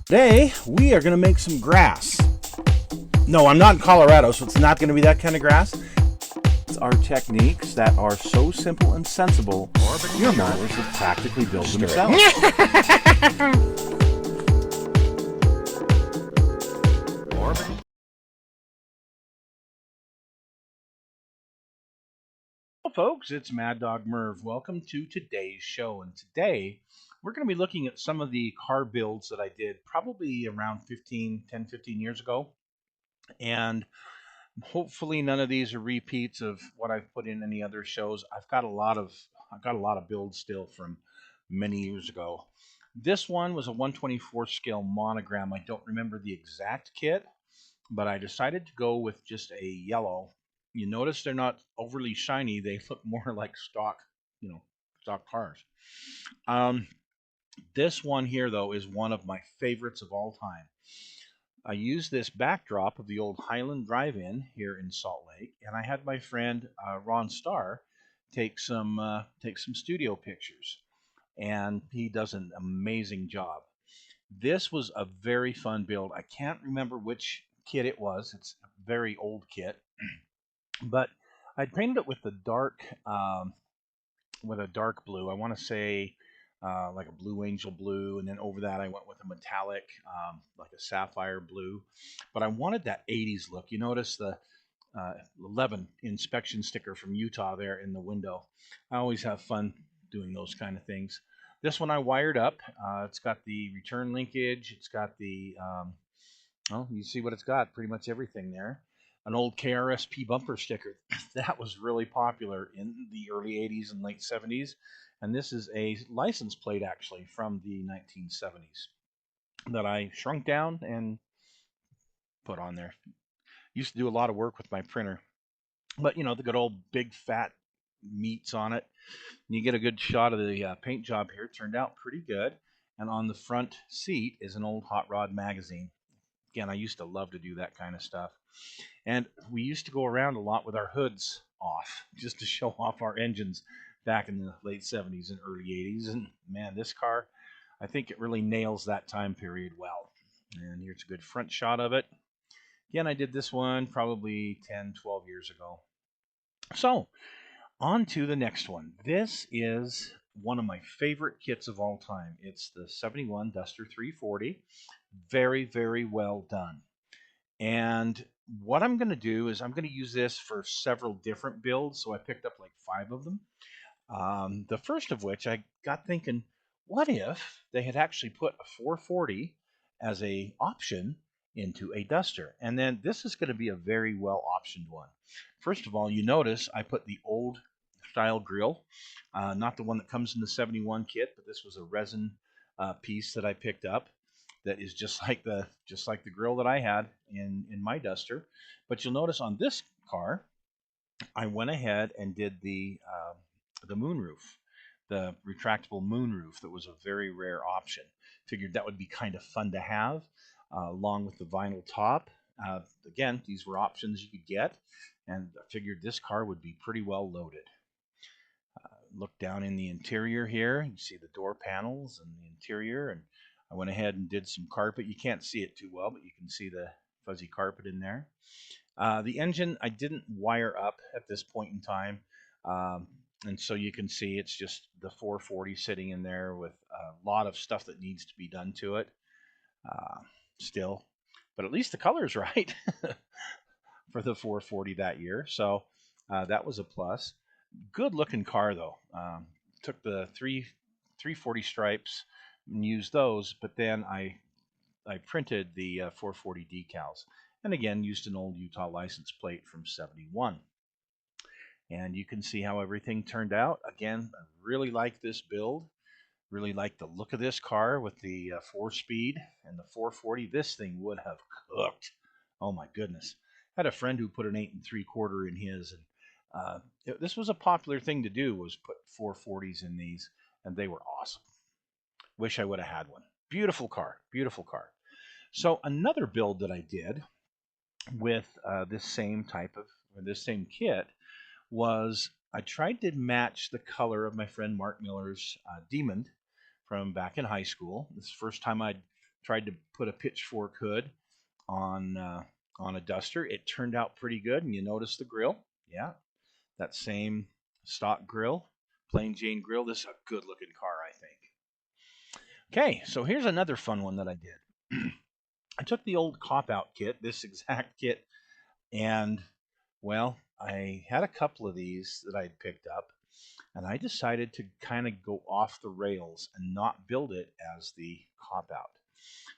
Today, we are going to make some grass. No, I'm not in Colorado, so it's not going to be that kind of grass. It's our techniques that are so simple and sensible, your mowers will practically build themselves. Hello, folks, it's Mad Dog Merv. Welcome to today's show, and today we're going to be looking at some of the car builds that I did probably around 15 years ago, and hopefully none of these are repeats of what I've put in any other shows. I've got a lot of builds still from many years ago. This one was a 124 scale monogram. I don't remember the exact kit, but I decided to go with just a yellow. You notice they're not overly shiny. They look more like stock, stock cars. Um, this one here, though, is one of my favorites of all time. I used this backdrop of the old Highland Drive-In here in Salt Lake, and I had my friend Ron Starr take some studio pictures, and he does an amazing job. This was a very fun build. I can't remember which kit it was. It's a very old kit, but I painted it with with a dark blue. I want to say like a blue angel blue, and then over that I went with a metallic, like a sapphire blue. But I wanted that 80s look. You notice the 11 inspection sticker from Utah there in the window. I always have fun doing those kind of things. This one I wired up. It's got the return linkage. It's got well, you see what it's got. Pretty much everything there. An old KRSP bumper sticker that was really popular in the early 80s and late 70s. And this is a license plate actually from the 1970s that I shrunk down and put on there. Used to do a lot of work with my printer, but the good old big fat meats on it. And you get a good shot of the paint job here. It turned out pretty good. And on the front seat is an old Hot Rod magazine. Again, I used to love to do that kind of stuff. And we used to go around a lot with our hoods off just to show off our engines back in the late 70s and early 80s. And man, this car, I think it really nails that time period well. And here's a good front shot of it. Again, I did this one probably 10, 12 years ago. So, on to the next one. This is one of my favorite kits of all time. It's the 71 Duster 340. Very, very well done. And what I'm going to do is I'm going to use this for several different builds. So I picked up like 5 of them. The first of which I got thinking, what if they had actually put a 440 as a option into a Duster? And then this is going to be a very well optioned one. First of all, you notice I put the old style grill, not the one that comes in the 71 kit, but this was a resin piece that I picked up that is just like the grill that I had in my Duster. But you'll notice on this car, I went ahead and did the moonroof, the retractable moonroof. That was a very rare option. Figured that would be kind of fun to have, along with the vinyl top. Again, these were options you could get, and I figured this car would be pretty well loaded. Look down in the interior here. You see the door panels and the interior, and I went ahead and did some carpet. You can't see it too well, but you can see the fuzzy carpet in there. The engine I didn't wire up at this point in time, and so you can see it's just the 440 sitting in there with a lot of stuff that needs to be done to it still. But at least the color is right for the 440 that year, so that was a plus. Good looking car though. Took the 340 stripes and used those, but then I printed the 440 decals, and again used an old Utah license plate from 71. And you can see how everything turned out. Again, I really like this build. Really like the look of this car with the 4-speed and the 440. This thing would have cooked. Oh my goodness. I had a friend who put an 8 3/4 in his, and this was a popular thing to do, was put 440s in these, and they were awesome. Wish I would have had one. Beautiful car, beautiful car. So another build that I did with this same kit was I tried to match the color of my friend Mark Miller's Demon from back in high school. This is the first time I'd tried to put a pitchfork hood on a Duster. It turned out pretty good, and you notice the grill. Yeah, that same stock grill, plain Jane grill. This is a good looking car, I think. Okay, so here's another fun one that I did. I took the old cop out kit, this exact kit, and well, I had a couple of these that I'd picked up, and I decided to kind of go off the rails and not build it as the cop out.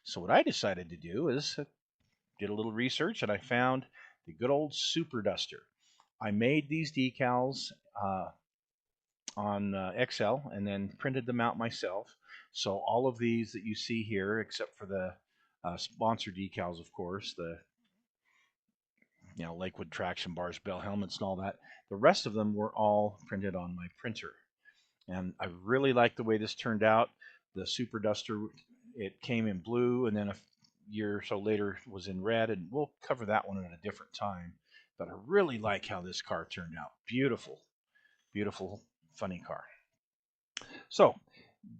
So what I decided to do is did a little research, and I found the good old Super Duster. I made these decals on Excel and then printed them out myself. So all of these that you see here, except for the sponsor decals, of course, the Lakewood traction bars, bell helmets, and all that. The rest of them were all printed on my printer, and I really like the way this turned out. The Super Duster, it came in blue, and then a year or so later was in red, and we'll cover that one at a different time. But I really like how this car turned out. Beautiful, beautiful, funny car. So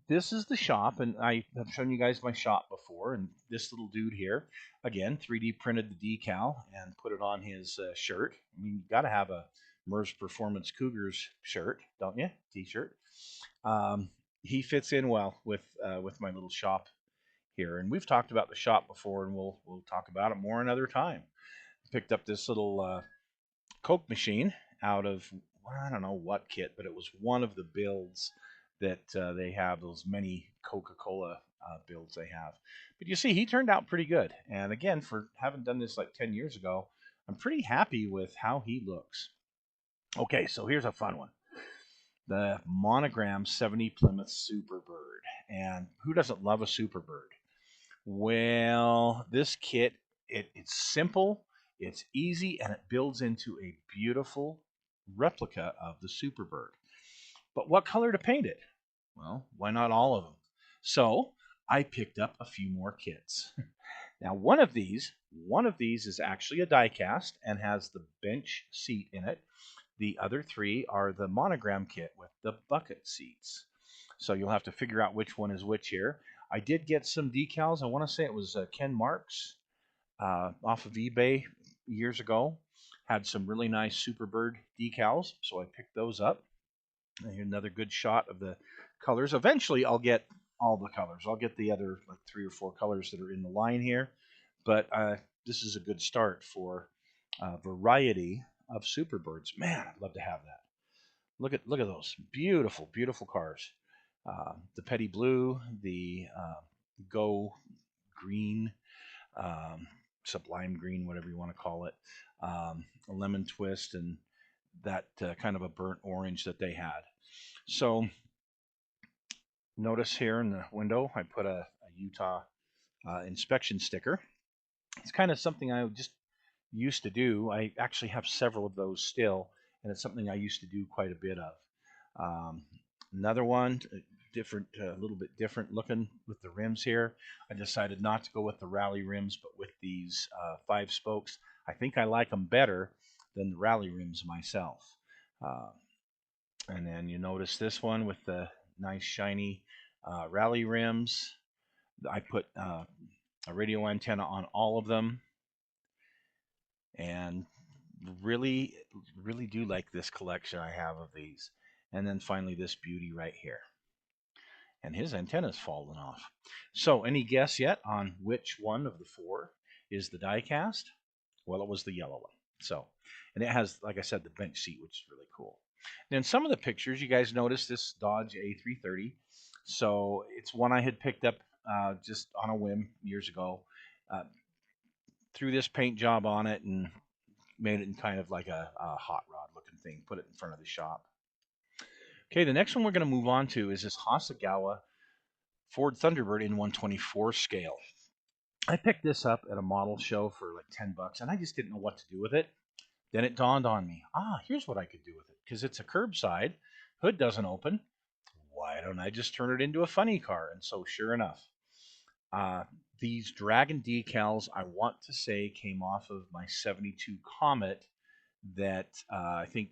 this is the shop, and I have shown you guys my shop before. And this little dude here, again, 3D printed the decal and put it on his shirt. I mean, you got to have a MERS Performance Cougars shirt, don't you? T-shirt. He fits in well with my little shop here, and we've talked about the shop before, and we'll talk about it more another time. Picked up this little Coke machine out of, I don't know what kit, but it was one of the builds that they have, those many Coca-Cola builds they have. But you see, he turned out pretty good. And again, for having done this like 10 years ago, I'm pretty happy with how he looks. Okay, so here's a fun one. The Monogram 70 Plymouth Superbird. And who doesn't love a Superbird? Well, this kit, it's simple, it's easy, and it builds into a beautiful replica of the Superbird. But what color to paint it? Well, why not all of them? So I picked up a few more kits. Now, one of these is actually a die cast and has the bench seat in it. The other three are the Monogram kit with the bucket seats. So you'll have to figure out which one is which here. I did get some decals. I want to say it was Ken Marks off of eBay years ago. Had some really nice Superbird decals, so I picked those up. And here's another good shot of the colors. Eventually, I'll get all the colors. I'll get the other like 3 or 4 colors that are in the line here. But this is a good start for a variety of Superbirds. Man, I'd love to have that. Look at those beautiful, beautiful cars. The Petty Blue, the Go Green, Sublime Green, whatever you want to call it, a Lemon Twist, and that kind of a burnt orange that they had. So notice here in the window, I put a Utah inspection sticker. It's kind of something I just used to do. I actually have several of those still, and it's something I used to do quite a bit of. Another one, different, a little bit different looking with the rims here. I decided not to go with the rally rims, but with these 5 spokes. I think I like them better than the rally rims myself. And then you notice this one with the nice shiny rally rims. I put a radio antenna on all of them, and really, really do like this collection I have of these. And then finally this beauty right here. And his antenna's fallen off. So any guess yet on which one of the 4 is the die cast? Well, it was the yellow one. So, and it has, like I said, the bench seat, which is really cool. And in some of the pictures, you guys notice this Dodge A330. So it's one I had picked up just on a whim years ago. Threw this paint job on it and made it in kind of like a hot rod looking thing. Put it in front of the shop. Okay, the next one we're going to move on to is this Hasegawa Ford Thunderbird in 124 scale. I picked this up at a model show for like $10, and I just didn't know what to do with it. Then it dawned on me, here's what I could do with it. Because it's a curbside, hood doesn't open. Why don't I just turn it into a funny car? And so sure enough, these Dragon decals, I want to say, came off of my 72 Comet that I think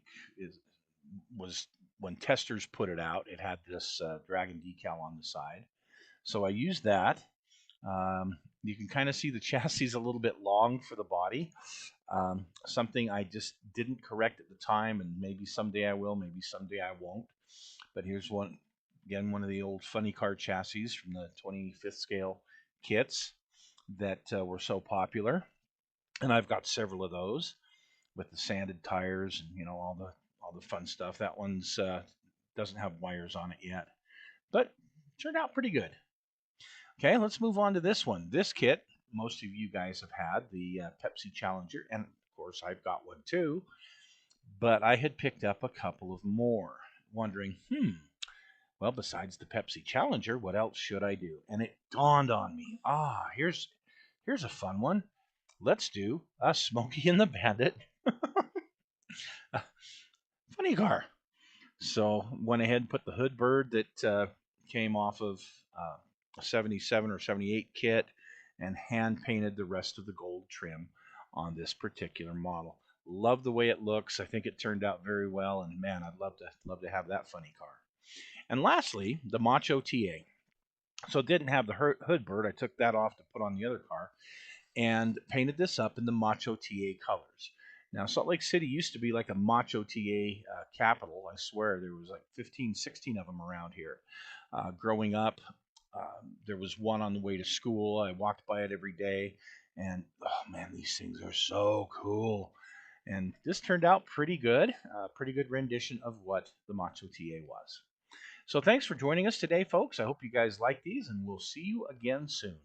was when testers put it out. It had this Dragon decal on the side. So I used that, You can kind of see the chassis is a little bit long for the body. Something I just didn't correct at the time, and maybe someday I will, maybe someday I won't. But here's one, again, one of the old funny car chassis from the 25th scale kits that were so popular. And I've got several of those with the sanded tires and all the fun stuff. That one's doesn't have wires on it yet, but turned out pretty good. Okay, let's move on to this one. This kit, most of you guys have had the Pepsi Challenger, and of course I've got one too. But I had picked up a couple of more, wondering, well, besides the Pepsi Challenger, what else should I do? And it dawned on me, here's a fun one. Let's do a Smokey and the Bandit funny car. So went ahead and put the hood bird that came off of a 77 or 78 kit and hand painted the rest of the gold trim on this particular model. Love the way it looks. I think it turned out very well, and man, I'd love to have that funny car. And lastly, the Macho TA. So it didn't have the hood bird. I took that off to put on the other car and painted this up in the Macho TA colors. Now, Salt Lake City used to be like a Macho TA capital. I swear there was like 15, 16 of them around here. Growing up, there was one on the way to school. I walked by it every day, and oh man, these things are so cool. And this turned out pretty good, pretty good rendition of what the Macho TA was. So thanks for joining us today, folks. I hope you guys like these, and we'll see you again soon.